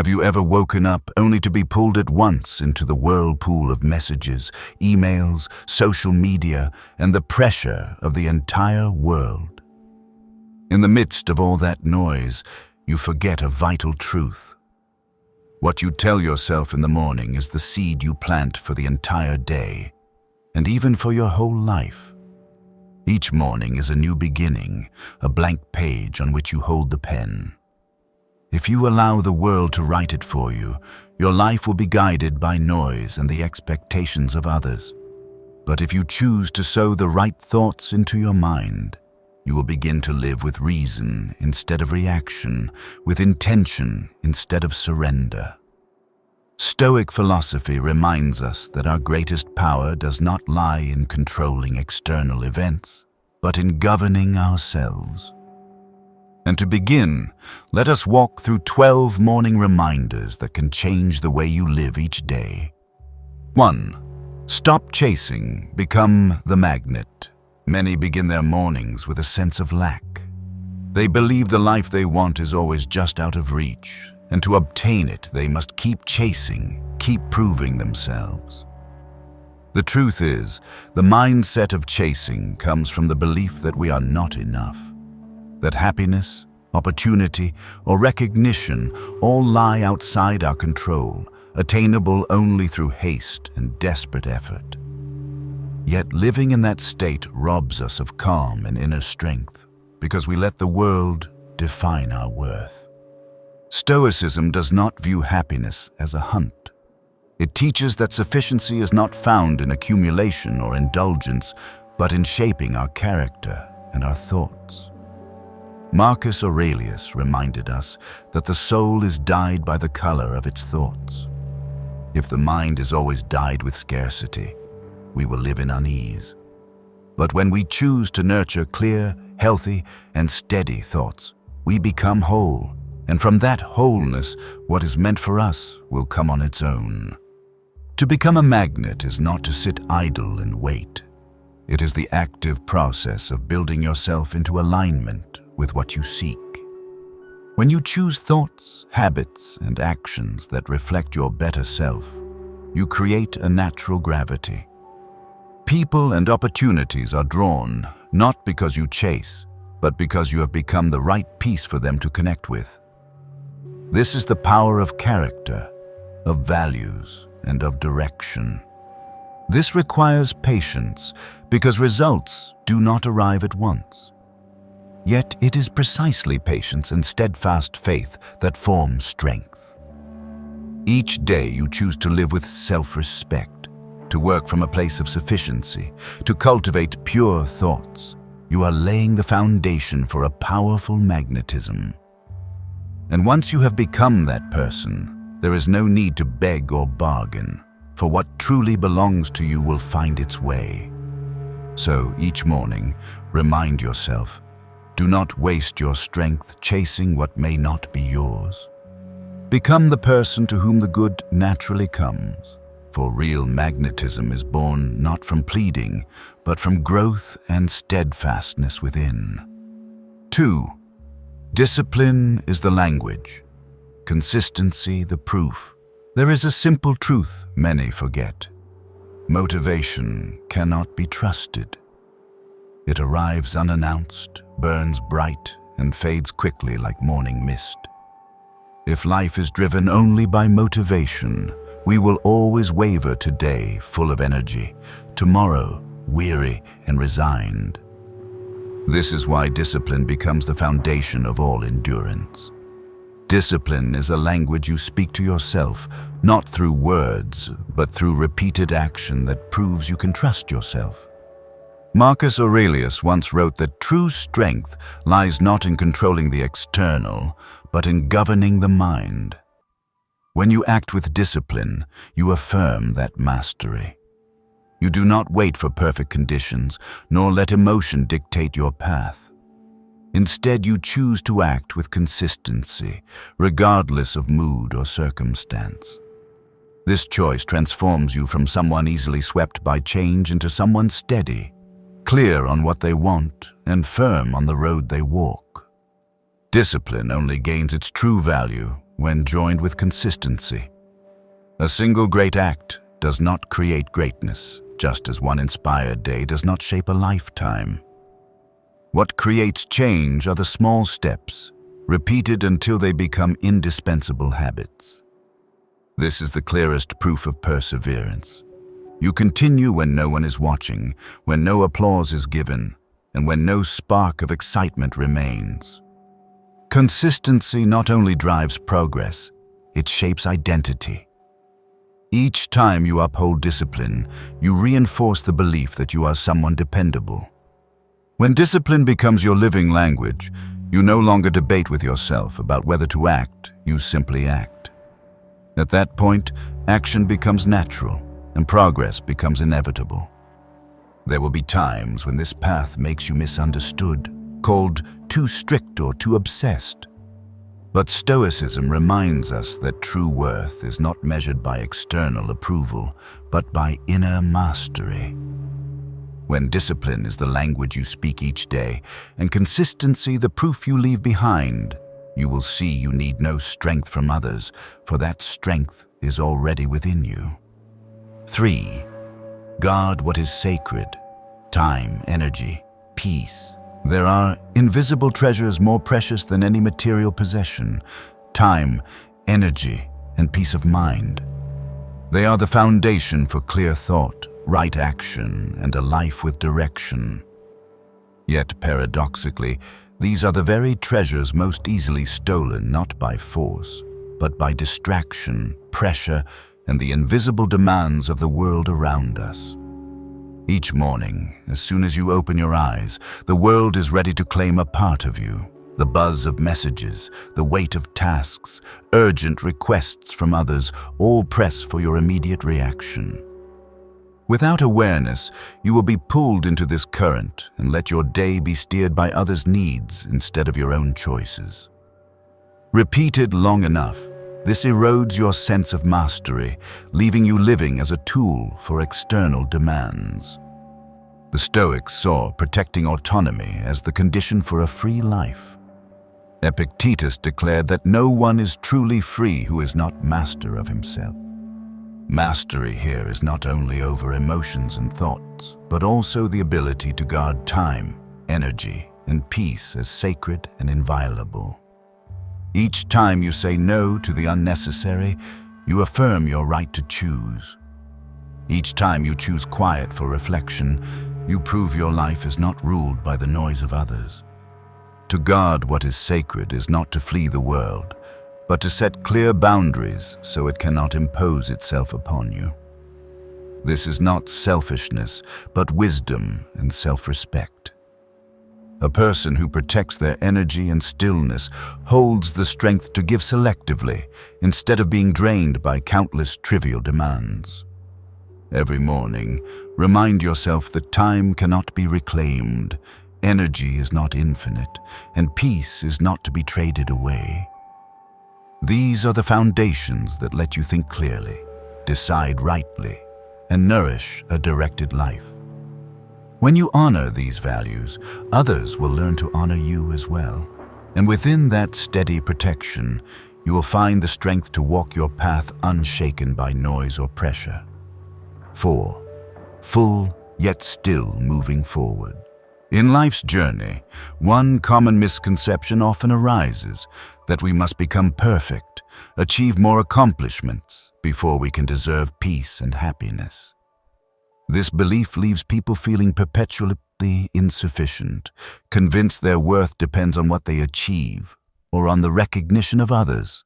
Have you ever woken up only to be pulled at once into the whirlpool of messages, emails, social media, and the pressure of the entire world? In the midst of all that noise, you forget a vital truth. What you tell yourself in the morning is the seed you plant for the entire day, and even for your whole life. Each morning is a new beginning, a blank page on which you hold the pen. If you allow the world to write it for you, your life will be guided by noise and the expectations of others. But if you choose to sow the right thoughts into your mind, you will begin to live with reason instead of reaction, with intention instead of surrender. Stoic philosophy reminds us that our greatest power does not lie in controlling external events, but in governing ourselves. And to begin, let us walk through 12 morning reminders that can change the way you live each day. 1. Stop chasing, become the magnet. Many begin their mornings with a sense of lack. They believe the life they want is always just out of reach, and to obtain it, they must keep chasing, keep proving themselves. The truth is, the mindset of chasing comes from the belief that we are not enough, that happiness, opportunity, or recognition all lie outside our control, attainable only through haste and desperate effort. Yet living in that state robs us of calm and inner strength, because we let the world define our worth. Stoicism does not view happiness as a hunt. It teaches that sufficiency is not found in accumulation or indulgence, but in shaping our character and our thoughts. Marcus Aurelius reminded us that the soul is dyed by the color of its thoughts. If the mind is always dyed with scarcity, we will live in unease. But when we choose to nurture clear, healthy, and steady thoughts, we become whole, and from that wholeness, what is meant for us will come on its own. To become a magnet is not to sit idle and wait. It is the active process of building yourself into alignment with what you seek. When you choose thoughts, habits, and actions that reflect your better self, you create a natural gravity. People and opportunities are drawn, not because you chase, but because you have become the right piece for them to connect with. This is the power of character, of values, and of direction. This requires patience, because results do not arrive at once. Yet it is precisely patience and steadfast faith that form strength. Each day you choose to live with self-respect, to work from a place of sufficiency, to cultivate pure thoughts. You are laying the foundation for a powerful magnetism. And once you have become that person, there is no need to beg or bargain, for what truly belongs to you will find its way. So each morning, remind yourself, do not waste your strength chasing what may not be yours. Become the person to whom the good naturally comes, for real magnetism is born not from pleading, but from growth and steadfastness within. 2. Discipline is the language, consistency the proof. There is a simple truth many forget. Motivation cannot be trusted. It arrives unannounced, burns bright, and fades quickly like morning mist. If life is driven only by motivation, we will always waver today full of energy, tomorrow weary and resigned. This is why discipline becomes the foundation of all endurance. Discipline is a language you speak to yourself, not through words, but through repeated action that proves you can trust yourself. Marcus Aurelius once wrote that true strength lies not in controlling the external, but in governing the mind. When you act with discipline, you affirm that mastery. You do not wait for perfect conditions, nor let emotion dictate your path. Instead, you choose to act with consistency, regardless of mood or circumstance. This choice transforms you from someone easily swept by change into someone steady, clear on what they want, and firm on the road they walk. Discipline only gains its true value when joined with consistency. A single great act does not create greatness, just as one inspired day does not shape a lifetime. What creates change are the small steps, repeated until they become indispensable habits. This is the clearest proof of perseverance. You continue when no one is watching, when no applause is given, and when no spark of excitement remains. Consistency not only drives progress, it shapes identity. Each time you uphold discipline, you reinforce the belief that you are someone dependable. When discipline becomes your living language, you no longer debate with yourself about whether to act, you simply act. At that point, action becomes natural, and progress becomes inevitable. There will be times when this path makes you misunderstood, called too strict or too obsessed. But Stoicism reminds us that true worth is not measured by external approval, but by inner mastery. When discipline is the language you speak each day, and consistency the proof you leave behind, you will see you need no strength from others, for that strength is already within you. 3. Guard what is sacred: time, energy, peace. There are invisible treasures more precious than any material possession: time, energy, and peace of mind. They are the foundation for clear thought, right action, and a life with direction. Yet, paradoxically, these are the very treasures most easily stolen not by force, but by distraction, pressure, and the invisible demands of the world around us. Each morning, as soon as you open your eyes, the world is ready to claim a part of you. The buzz of messages, the weight of tasks, urgent requests from others, all press for your immediate reaction. Without awareness, you will be pulled into this current and let your day be steered by others' needs instead of your own choices. Repeated long enough, this erodes your sense of mastery, leaving you living as a tool for external demands. The Stoics saw protecting autonomy as the condition for a free life. Epictetus declared that no one is truly free who is not master of himself. Mastery here is not only over emotions and thoughts, but also the ability to guard time, energy, and peace as sacred and inviolable. Each time you say no to the unnecessary, you affirm your right to choose. Each time you choose quiet for reflection, you prove your life is not ruled by the noise of others. To guard what is sacred is not to flee the world, but to set clear boundaries so it cannot impose itself upon you. This is not selfishness, but wisdom and self-respect. A person who protects their energy and stillness holds the strength to give selectively instead of being drained by countless trivial demands. Every morning, remind yourself that time cannot be reclaimed, energy is not infinite, and peace is not to be traded away. These are the foundations that let you think clearly, decide rightly, and nourish a directed life. When you honor these values, others will learn to honor you as well. And within that steady protection, you will find the strength to walk your path unshaken by noise or pressure. 4. Full, yet still moving forward. In life's journey, one common misconception often arises: that we must become perfect, achieve more accomplishments before we can deserve peace and happiness. This belief leaves people feeling perpetually insufficient, convinced their worth depends on what they achieve or on the recognition of others.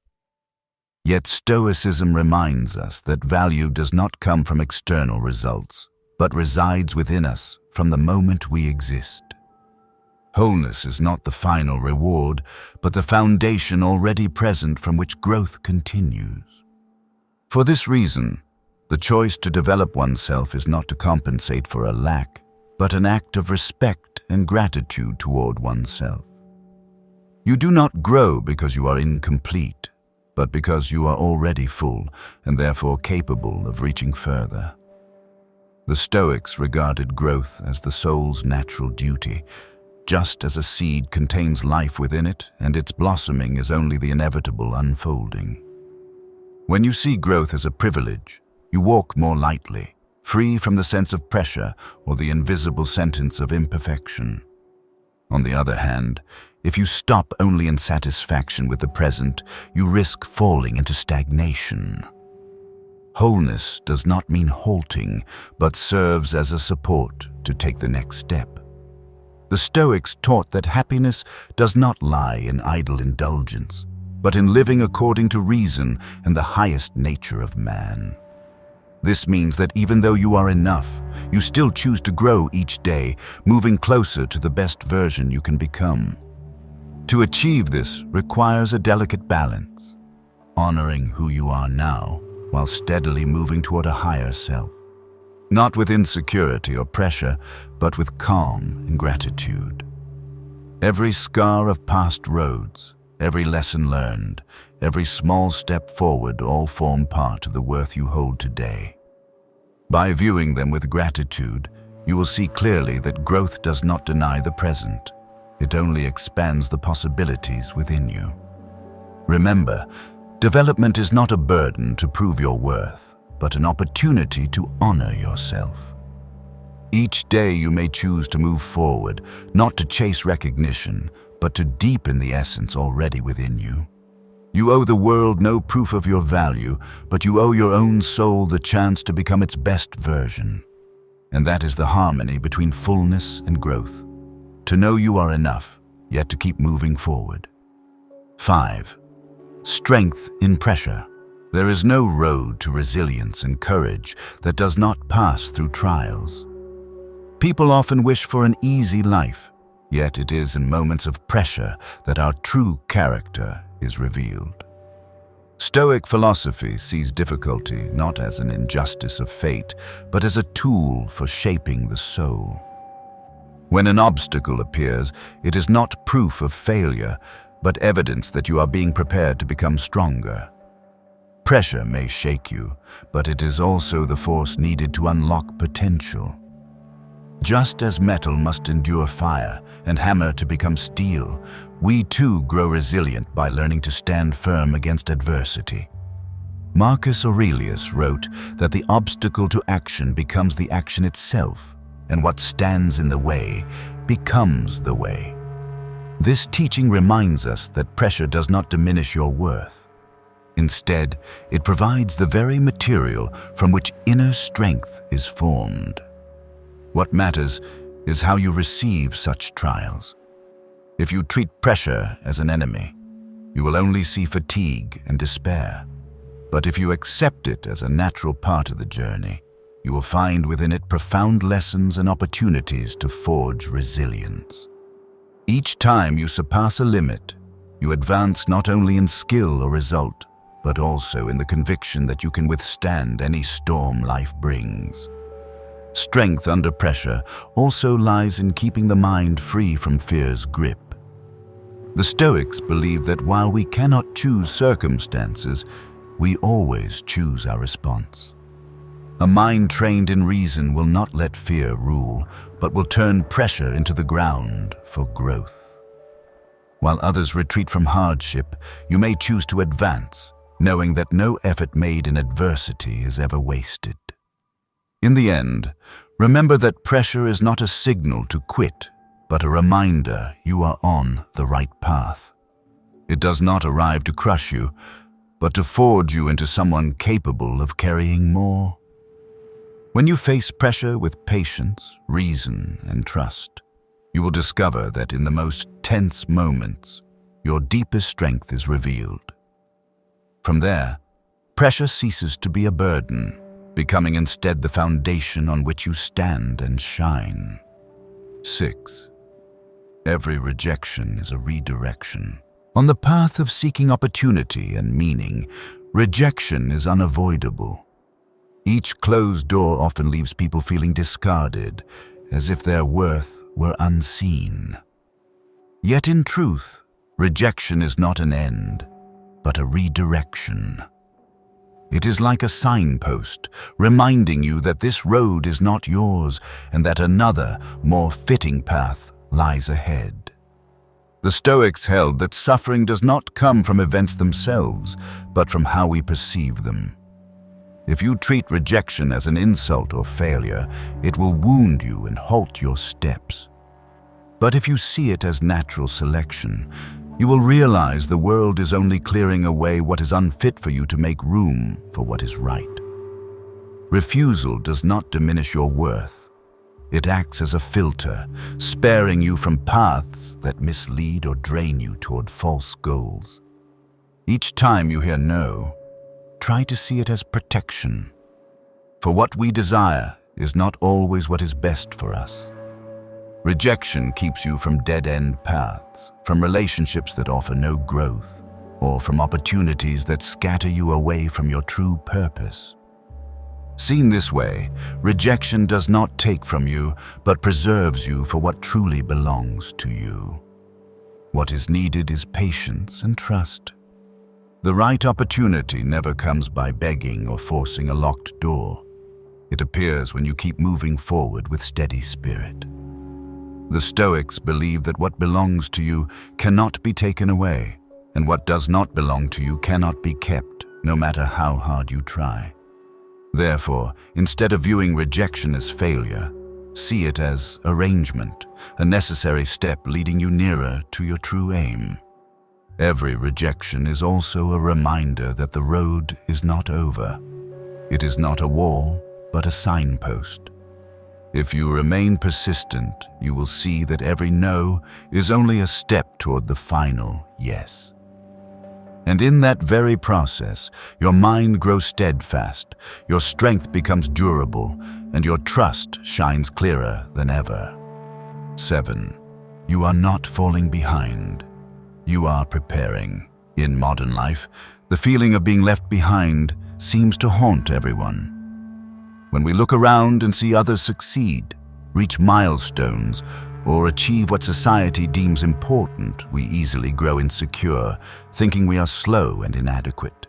Yet Stoicism reminds us that value does not come from external results, but resides within us from the moment we exist. Wholeness is not the final reward, but the foundation already present from which growth continues. For this reason, the choice to develop oneself is not to compensate for a lack, but an act of respect and gratitude toward oneself. You do not grow because you are incomplete, but because you are already full and therefore capable of reaching further. The Stoics regarded growth as the soul's natural duty, just as a seed contains life within it, and its blossoming is only the inevitable unfolding. When you see growth as a privilege, you walk more lightly, free from the sense of pressure or the invisible sentence of imperfection. On the other hand, if you stop only in satisfaction with the present, you risk falling into stagnation. Wholeness does not mean halting, but serves as a support to take the next step. The Stoics taught that happiness does not lie in idle indulgence, but in living according to reason and the highest nature of man. This means that even though you are enough, you still choose to grow each day, moving closer to the best version you can become. To achieve this requires a delicate balance, honoring who you are now while steadily moving toward a higher self. Not with insecurity or pressure, but with calm and gratitude. Every scar of past roads, every lesson learned, every small step forward all form part of the worth you hold today. By viewing them with gratitude, you will see clearly that growth does not deny the present. It only expands the possibilities within you. Remember, development is not a burden to prove your worth, but an opportunity to honor yourself. Each day you may choose to move forward, not to chase recognition, but to deepen the essence already within you. You owe the world no proof of your value, but you owe your own soul the chance to become its best version. And that is the harmony between fullness and growth. To know you are enough, yet to keep moving forward. 5. Strength in pressure. There is no road to resilience and courage that does not pass through trials. People often wish for an easy life, yet it is in moments of pressure that our true character is revealed. Stoic philosophy sees difficulty not as an injustice of fate, but as a tool for shaping the soul. When an obstacle appears, it is not proof of failure, but evidence that you are being prepared to become stronger. Pressure may shake you, but it is also the force needed to unlock potential. Just as metal must endure fire and hammer to become steel, we too grow resilient by learning to stand firm against adversity. Marcus Aurelius wrote that the obstacle to action becomes the action itself, and what stands in the way becomes the way. This teaching reminds us that pressure does not diminish your worth. Instead, it provides the very material from which inner strength is formed. What matters is how you receive such trials. If you treat pressure as an enemy, you will only see fatigue and despair. But if you accept it as a natural part of the journey, you will find within it profound lessons and opportunities to forge resilience. Each time you surpass a limit, you advance not only in skill or result, but also in the conviction that you can withstand any storm life brings. Strength under pressure also lies in keeping the mind free from fear's grip. The Stoics believe that while we cannot choose circumstances, we always choose our response. A mind trained in reason will not let fear rule, but will turn pressure into the ground for growth. While others retreat from hardship, you may choose to advance, knowing that no effort made in adversity is ever wasted. In the end, remember that pressure is not a signal to quit, but a reminder you are on the right path. It does not arrive to crush you, but to forge you into someone capable of carrying more. When you face pressure with patience, reason, and trust, you will discover that in the most tense moments, your deepest strength is revealed. From there, pressure ceases to be a burden, becoming instead the foundation on which you stand and shine. 6. Every rejection is a redirection. On the path of seeking opportunity and meaning, rejection is unavoidable. Each closed door often leaves people feeling discarded, as if their worth were unseen. Yet in truth, rejection is not an end, but a redirection. It is like a signpost, reminding you that this road is not yours and that another, more fitting path lies ahead. The Stoics held that suffering does not come from events themselves, but from how we perceive them. If you treat rejection as an insult or failure, it will wound you and halt your steps. But if you see it as natural selection, you will realize the world is only clearing away what is unfit for you to make room for what is right. Refusal does not diminish your worth. It acts as a filter, sparing you from paths that mislead or drain you toward false goals. Each time you hear no, try to see it as protection. For what we desire is not always what is best for us. Rejection keeps you from dead-end paths, from relationships that offer no growth, or from opportunities that scatter you away from your true purpose. Seen this way, rejection does not take from you, but preserves you for what truly belongs to you. What is needed is patience and trust. The right opportunity never comes by begging or forcing a locked door. It appears when you keep moving forward with steady spirit. The Stoics believe that what belongs to you cannot be taken away, and what does not belong to you cannot be kept, no matter how hard you try. Therefore, instead of viewing rejection as failure, see it as arrangement, a necessary step leading you nearer to your true aim. Every rejection is also a reminder that the road is not over. It is not a wall, but a signpost. If you remain persistent, you will see that every no is only a step toward the final yes. And in that very process, your mind grows steadfast, your strength becomes durable, and your trust shines clearer than ever. 7. You are not falling behind. You are preparing. In modern life, the feeling of being left behind seems to haunt everyone. When we look around and see others succeed, reach milestones, or achieve what society deems important, we easily grow insecure, thinking we are slow and inadequate.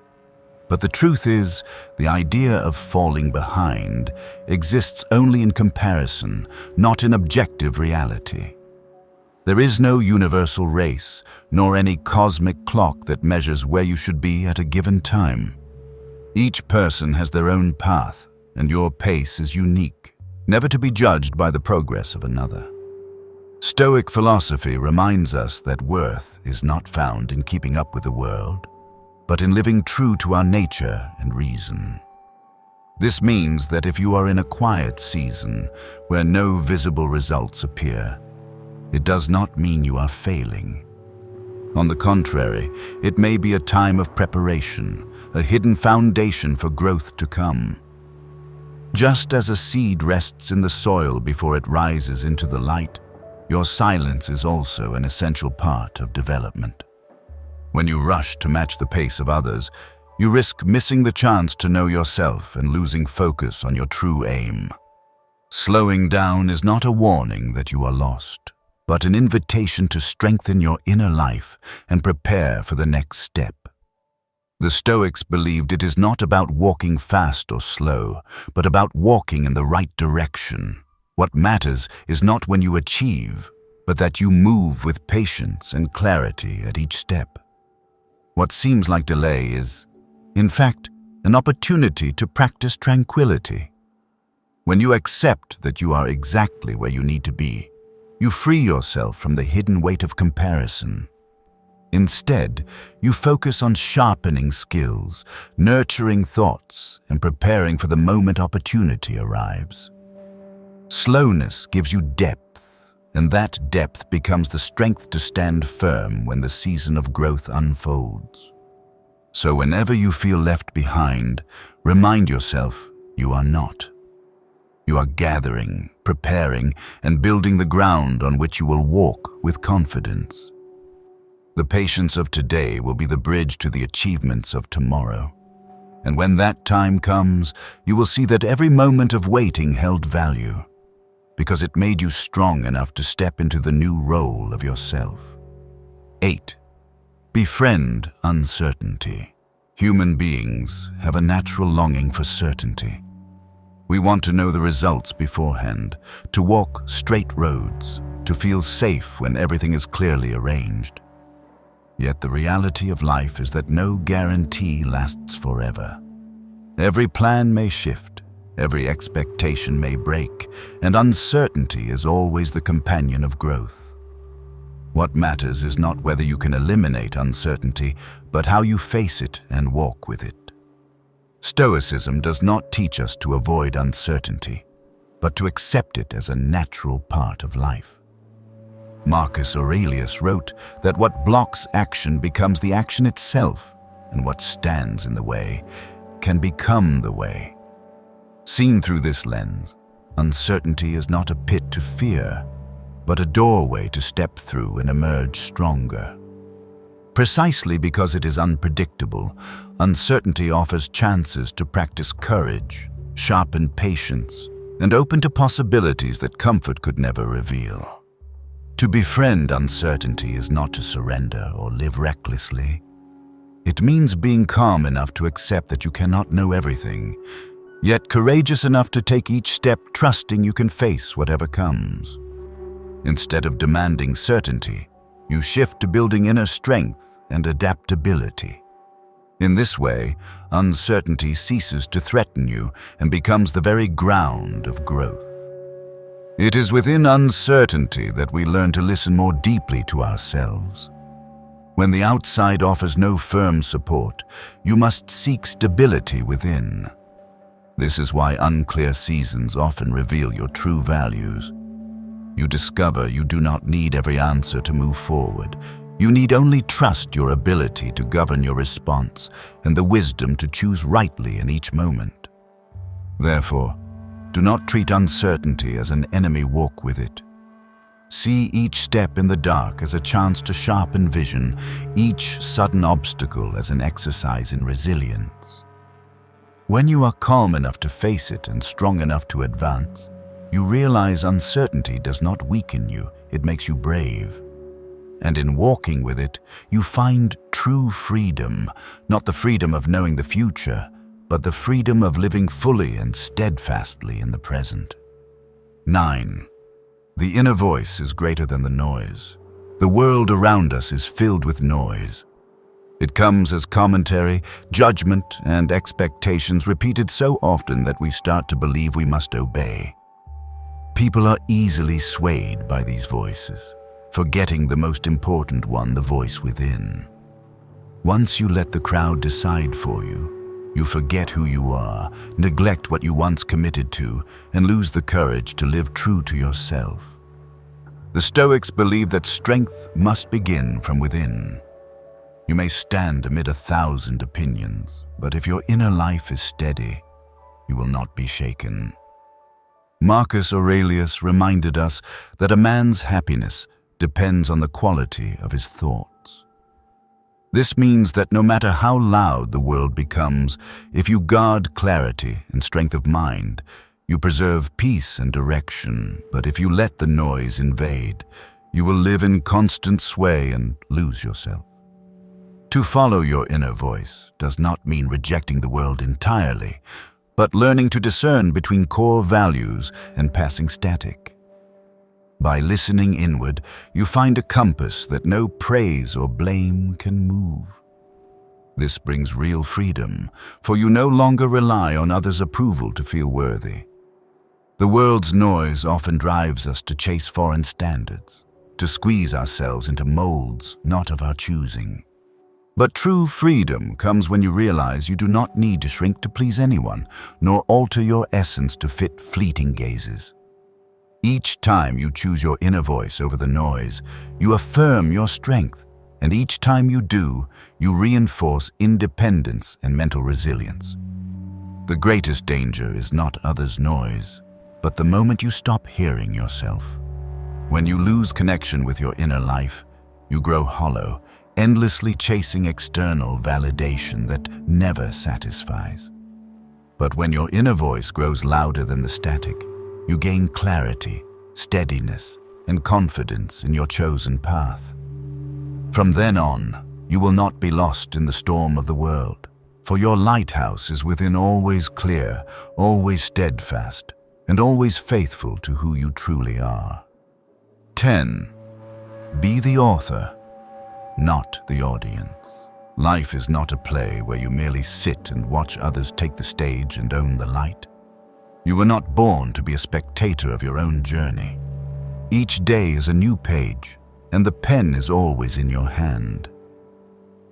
But the truth is, the idea of falling behind exists only in comparison, not in objective reality. There is no universal race, nor any cosmic clock that measures where you should be at a given time. Each person has their own path, and your pace is unique, never to be judged by the progress of another. Stoic philosophy reminds us that worth is not found in keeping up with the world, but in living true to our nature and reason. This means that if you are in a quiet season where no visible results appear, it does not mean you are failing. On the contrary, it may be a time of preparation, a hidden foundation for growth to come. Just as a seed rests in the soil before it rises into the light, your silence is also an essential part of development. When you rush to match the pace of others, you risk missing the chance to know yourself and losing focus on your true aim. Slowing down is not a warning that you are lost, but an invitation to strengthen your inner life and prepare for the next step. The Stoics believed it is not about walking fast or slow, but about walking in the right direction. What matters is not when you achieve, but that you move with patience and clarity at each step. What seems like delay is, in fact, an opportunity to practice tranquility. When you accept that you are exactly where you need to be, you free yourself from the hidden weight of comparison. Instead, you focus on sharpening skills, nurturing thoughts, and preparing for the moment opportunity arrives. Slowness gives you depth, and that depth becomes the strength to stand firm when the season of growth unfolds. So whenever you feel left behind, remind yourself you are not. You are gathering, preparing, and building the ground on which you will walk with confidence. The patience of today will be the bridge to the achievements of tomorrow. And when that time comes, you will see that every moment of waiting held value, because it made you strong enough to step into the new role of yourself. 8. Befriend uncertainty. Human beings have a natural longing for certainty. We want to know the results beforehand, to walk straight roads, to feel safe when everything is clearly arranged. Yet the reality of life is that no guarantee lasts forever. Every plan may shift, every expectation may break, and uncertainty is always the companion of growth. What matters is not whether you can eliminate uncertainty, but how you face it and walk with it. Stoicism does not teach us to avoid uncertainty, but to accept it as a natural part of life. Marcus Aurelius wrote that what blocks action becomes the action itself, and what stands in the way can become the way. Seen through this lens, uncertainty is not a pit to fear, but a doorway to step through and emerge stronger. Precisely because it is unpredictable, uncertainty offers chances to practice courage, sharpen patience, and open to possibilities that comfort could never reveal. To befriend uncertainty is not to surrender or live recklessly. It means being calm enough to accept that you cannot know everything, yet courageous enough to take each step trusting you can face whatever comes. Instead of demanding certainty, you shift to building inner strength and adaptability. In this way, uncertainty ceases to threaten you and becomes the very ground of growth. It is within uncertainty that we learn to listen more deeply to ourselves. When the outside offers no firm support, you must seek stability within. This is why unclear seasons often reveal your true values. You discover you do not need every answer to move forward. You need only trust your ability to govern your response and the wisdom to choose rightly in each moment. Therefore, do not treat uncertainty as an enemy, walk with it. See each step in the dark as a chance to sharpen vision, each sudden obstacle as an exercise in resilience. When you are calm enough to face it and strong enough to advance, you realize uncertainty does not weaken you, it makes you brave. And in walking with it, you find true freedom, not the freedom of knowing the future, but the freedom of living fully and steadfastly in the present. 9. The inner voice is greater than the noise. The world around us is filled with noise. It comes as commentary, judgment, and expectations repeated so often that we start to believe we must obey. People are easily swayed by these voices, forgetting the most important one, the voice within. Once you let the crowd decide for you, you forget who you are, neglect what you once committed to, and lose the courage to live true to yourself. The Stoics believe that strength must begin from within. You may stand amid 1,000 opinions, but if your inner life is steady, you will not be shaken. Marcus Aurelius reminded us that a man's happiness depends on the quality of his thoughts. This means that no matter how loud the world becomes, if you guard clarity and strength of mind, you preserve peace and direction. But if you let the noise invade, you will live in constant sway and lose yourself. To follow your inner voice does not mean rejecting the world entirely, but learning to discern between core values and passing static. By listening inward, you find a compass that no praise or blame can move. This brings real freedom, for you no longer rely on others' approval to feel worthy. The world's noise often drives us to chase foreign standards, to squeeze ourselves into molds not of our choosing. But true freedom comes when you realize you do not need to shrink to please anyone, nor alter your essence to fit fleeting gazes. Each time you choose your inner voice over the noise, you affirm your strength, and each time you do, you reinforce independence and mental resilience. The greatest danger is not others' noise, but the moment you stop hearing yourself. When you lose connection with your inner life, you grow hollow, endlessly chasing external validation that never satisfies. But when your inner voice grows louder than the static, you gain clarity, steadiness, and confidence in your chosen path. From then on, you will not be lost in the storm of the world, for your lighthouse is within, always clear, always steadfast, and always faithful to who you truly are. 10. Be the author, not the audience. Life is not a play where you merely sit and watch others take the stage and own the light. You were not born to be a spectator of your own journey. Each day is a new page, and the pen is always in your hand.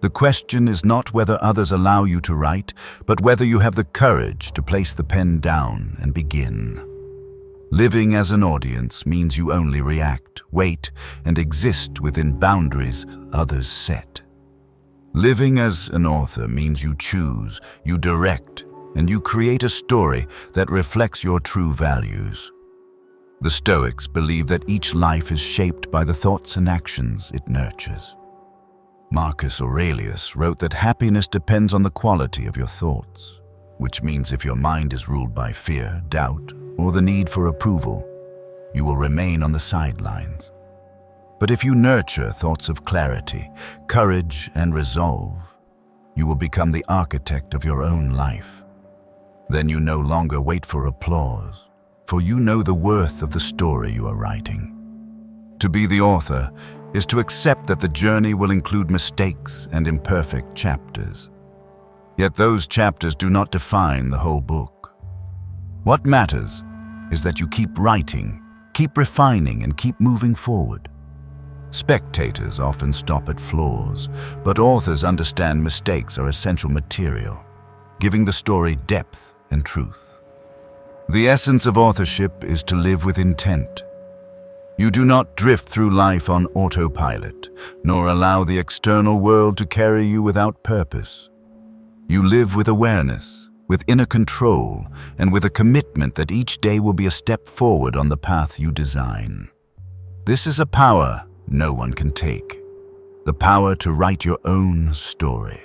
The question is not whether others allow you to write, but whether you have the courage to place the pen down and begin. Living as an audience means you only react, wait, and exist within boundaries others set. Living as an author means you choose, you direct, and you create a story that reflects your true values. The Stoics believe that each life is shaped by the thoughts and actions it nurtures. Marcus Aurelius wrote that happiness depends on the quality of your thoughts, which means if your mind is ruled by fear, doubt, or the need for approval, you will remain on the sidelines. But if you nurture thoughts of clarity, courage, and resolve, you will become the architect of your own life. Then you no longer wait for applause, for you know the worth of the story you are writing. To be the author is to accept that the journey will include mistakes and imperfect chapters. Yet those chapters do not define the whole book. What matters is that you keep writing, keep refining, and keep moving forward. Spectators often stop at flaws, but authors understand mistakes are essential material, giving the story depth and truth. The essence of authorship is to live with intent. You do not drift through life on autopilot, nor allow the external world to carry you without purpose. You live with awareness, with inner control, and with a commitment that each day will be a step forward on the path you design. This is a power no one can take, the power to write your own story.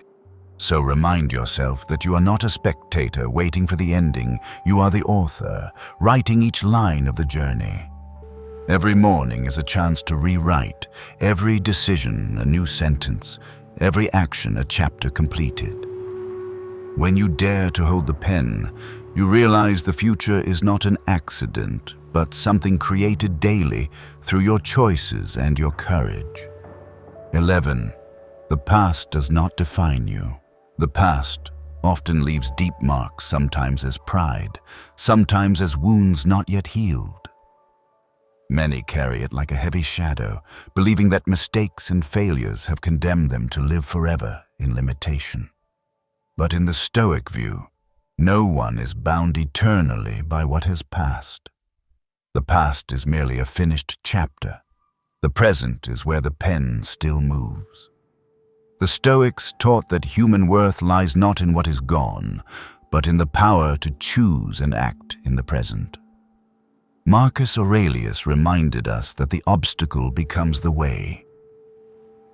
So remind yourself that you are not a spectator waiting for the ending. You are the author, writing each line of the journey. Every morning is a chance to rewrite, every decision a new sentence, every action a chapter completed. When you dare to hold the pen, you realize the future is not an accident, but something created daily through your choices and your courage. 11. The past does not define you. The past often leaves deep marks, sometimes as pride, sometimes as wounds not yet healed. Many carry it like a heavy shadow, believing that mistakes and failures have condemned them to live forever in limitation. But in the Stoic view, no one is bound eternally by what has passed. The past is merely a finished chapter. The present is where the pen still moves. The Stoics taught that human worth lies not in what is gone, but in the power to choose and act in the present. Marcus Aurelius reminded us that the obstacle becomes the way.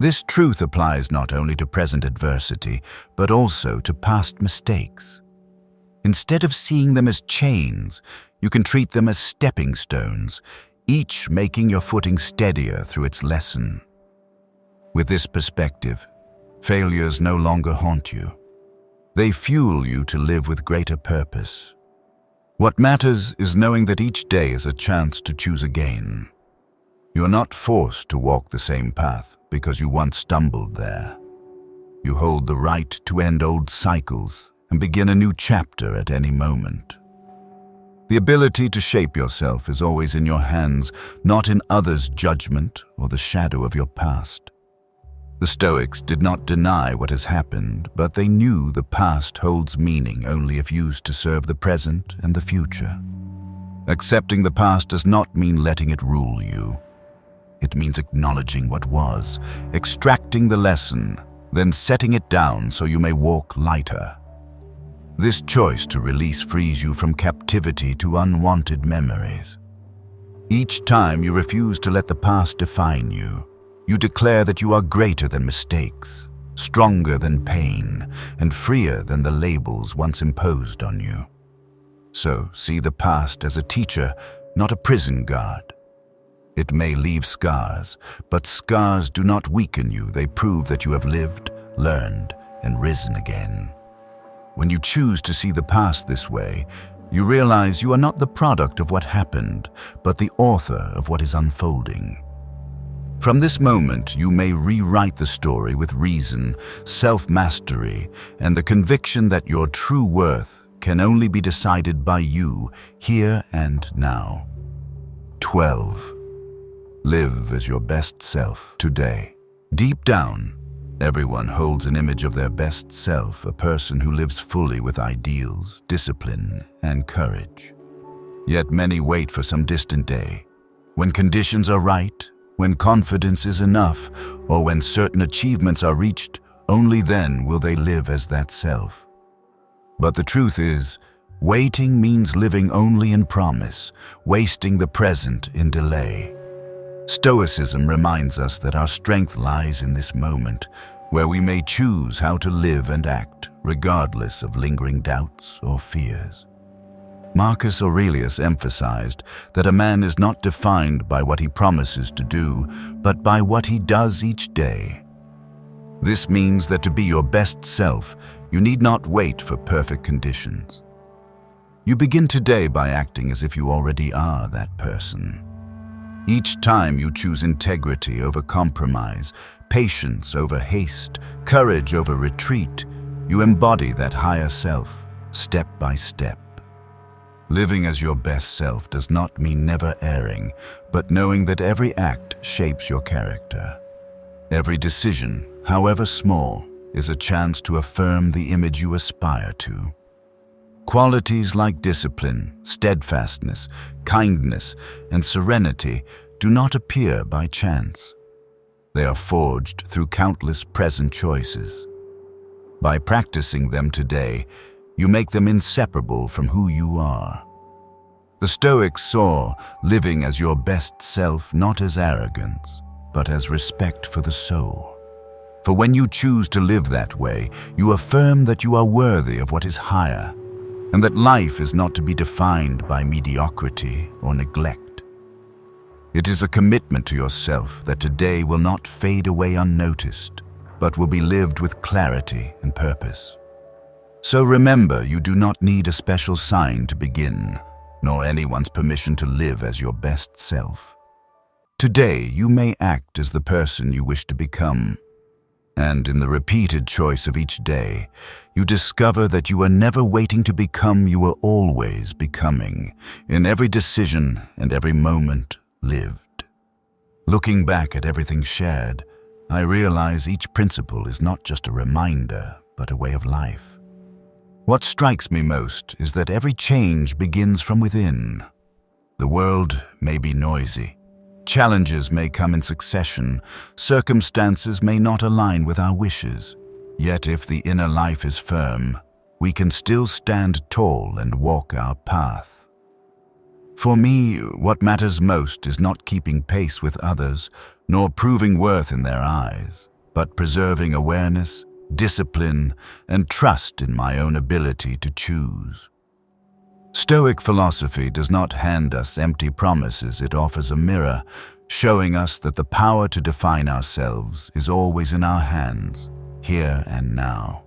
This truth applies not only to present adversity, but also to past mistakes. Instead of seeing them as chains, you can treat them as stepping stones, each making your footing steadier through its lesson. With this perspective, failures no longer haunt you. They fuel you to live with greater purpose. What matters is knowing that each day is a chance to choose again. You are not forced to walk the same path because you once stumbled there. You hold the right to end old cycles and begin a new chapter at any moment. The ability to shape yourself is always in your hands, not in others' judgment or the shadow of your past. The Stoics did not deny what has happened, but they knew the past holds meaning only if used to serve the present and the future. Accepting the past does not mean letting it rule you. It means acknowledging what was, extracting the lesson, then setting it down so you may walk lighter. This choice to release frees you from captivity to unwanted memories. Each time you refuse to let the past define you, you declare that you are greater than mistakes, stronger than pain, and freer than the labels once imposed on you. So see the past as a teacher, not a prison guard. It may leave scars, but scars do not weaken you. They prove that you have lived, learned, and risen again. When you choose to see the past this way, you realize you are not the product of what happened, but the author of what is unfolding. From this moment, you may rewrite the story with reason, self-mastery, and the conviction that your true worth can only be decided by you, here and now. 12. Live as your best self today. Deep down, everyone holds an image of their best self, a person who lives fully with ideals, discipline, and courage. Yet many wait for some distant day, when conditions are right, when confidence is enough, or when certain achievements are reached. Only then will they live as that self. But the truth is, waiting means living only in promise, wasting the present in delay. Stoicism reminds us that our strength lies in this moment, where we may choose how to live and act, regardless of lingering doubts or fears. Marcus Aurelius emphasized that a man is not defined by what he promises to do, but by what he does each day. This means that to be your best self, you need not wait for perfect conditions. You begin today by acting as if you already are that person. Each time you choose integrity over compromise, patience over haste, courage over retreat, you embody that higher self, step by step. Living as your best self does not mean never erring, but knowing that every act shapes your character. Every decision, however small, is a chance to affirm the image you aspire to. Qualities like discipline, steadfastness, kindness, and serenity do not appear by chance. They are forged through countless present choices. By practicing them today, you make them inseparable from who you are. The Stoics saw living as your best self not as arrogance, but as respect for the soul. For when you choose to live that way, you affirm that you are worthy of what is higher, and that life is not to be defined by mediocrity or neglect. It is a commitment to yourself that today will not fade away unnoticed, but will be lived with clarity and purpose. So remember, you do not need a special sign to begin, nor anyone's permission to live as your best self. Today, you may act as the person you wish to become, and in the repeated choice of each day, you discover that you are never waiting to become, you are always becoming, in every decision and every moment lived. Looking back at everything shared, I realize each principle is not just a reminder, but a way of life. What strikes me most is that every change begins from within. The world may be noisy. Challenges may come in succession. Circumstances may not align with our wishes. Yet if the inner life is firm, we can still stand tall and walk our path. For me, what matters most is not keeping pace with others, nor proving worth in their eyes, but preserving awareness, discipline, and trust in my own ability to choose. Stoic philosophy does not hand us empty promises, it offers a mirror, showing us that the power to define ourselves is always in our hands, here and now.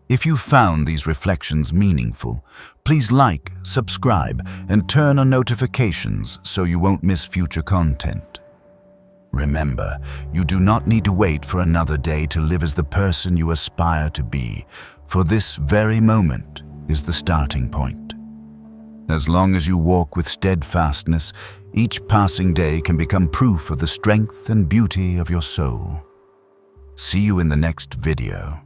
If you found these reflections meaningful, please like, subscribe, and turn on notifications so you won't miss future content. Remember, you do not need to wait for another day to live as the person you aspire to be, for this very moment is the starting point. As long as you walk with steadfastness, each passing day can become proof of the strength and beauty of your soul. See you in the next video.